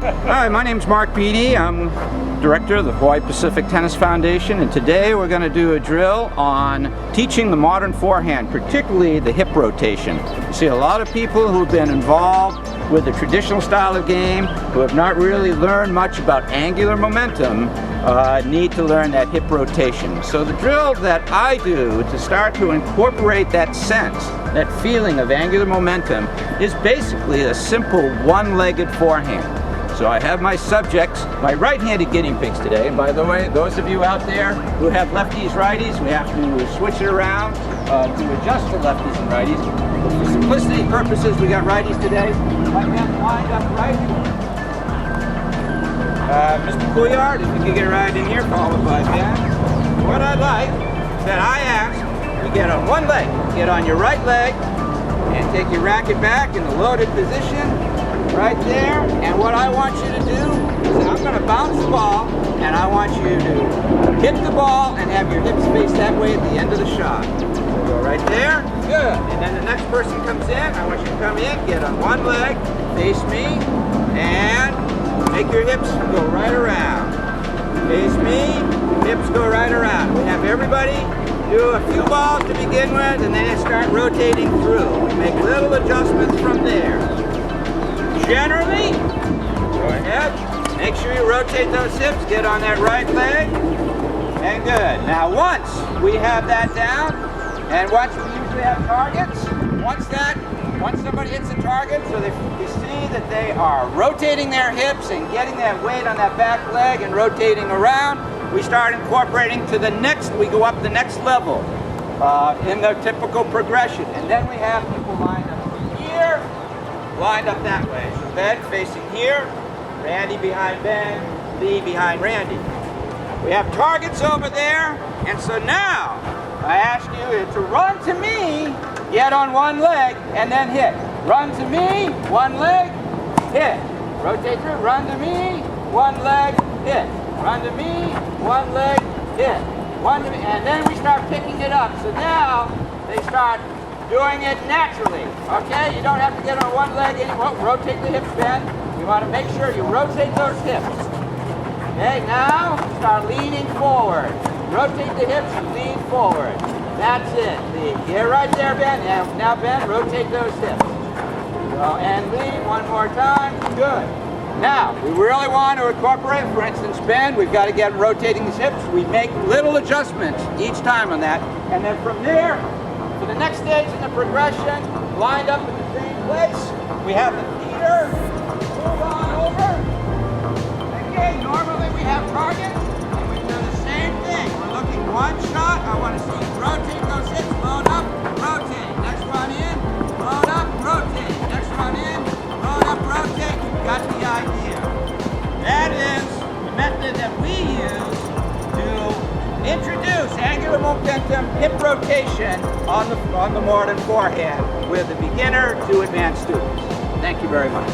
Hi, my name's Mark Beatty. I'm director of the Hawaii Pacific Tennis Foundation, and today we're going to do a drill on teaching the modern forehand, particularly the hip rotation. You see a lot of people who've been involved with the traditional style of game who have not really learned much about angular momentum need to learn that hip rotation. So the drill that I do to start to incorporate that sense, that feeling of angular momentum, is basically a simple one-legged forehand. So I have my subjects, my right-handed guinea pigs today. And by the way, those of you out there who have lefties, righties, we have to switch it around to adjust for lefties and righties. But for simplicity purposes, we got righties today. My man lined up right. Mr. Couillard, if you could get right in here, followed by Ben. What I'd like is that I ask you get on one leg, get on your right leg, and take your racket back in the loaded position. Right there, and what I want you to do is I'm going to bounce the ball, and I want you to hit the ball and have your hips face that way at the end of the shot. Go right there, good. And then the next person comes in, I want you to come in, get on one leg, face me, and make your hips go right around. Face me, hips go right around. We have everybody do a few balls to begin with, and then start rotating through. We make little adjustments from there. Generally, go ahead, make sure you rotate those hips, get on that right leg, and good. Now once we have that down, and once we usually have targets, once somebody hits a target, so you see that they are rotating their hips and getting that weight on that back leg and rotating around, we start incorporating to the next, we go up the next level in the typical progression. And then we have people lined up here, lined up that way. So Ben facing here, Randy behind Ben, Lee behind Randy. We have targets over there, and so now I ask you to run to me, get on one leg, and then hit. Run to me, one leg, hit. Rotate through, run to me, one leg, hit. Run to me, one leg, hit. One to me, and then we start picking it up. So now they start doing it naturally, okay? You don't have to get on one leg anymore. Rotate the hips, Ben. You want to make sure you rotate those hips. Okay, now start leaning forward. Rotate the hips and lean forward. That's it. Get right there, Ben. And now, Ben, rotate those hips. So, and lean one more time. Good. Now, we really want to incorporate, for instance, Ben, we've got to get rotating these hips. We make little adjustments each time on that. And then from there, for the next stage in the progression, lined up in the same place, we have the feeder, move on over. Again, normally we have targets, and we do the same thing. We're looking one shot, I want to see you rotate those hips, load up, rotate. Next one in, load up, rotate. Next one in, load up, rotate. You've got the idea. That is the method that we use to introduce angular momentum hip rotation on the modern forehand with the beginner to advanced students. Thank you very much.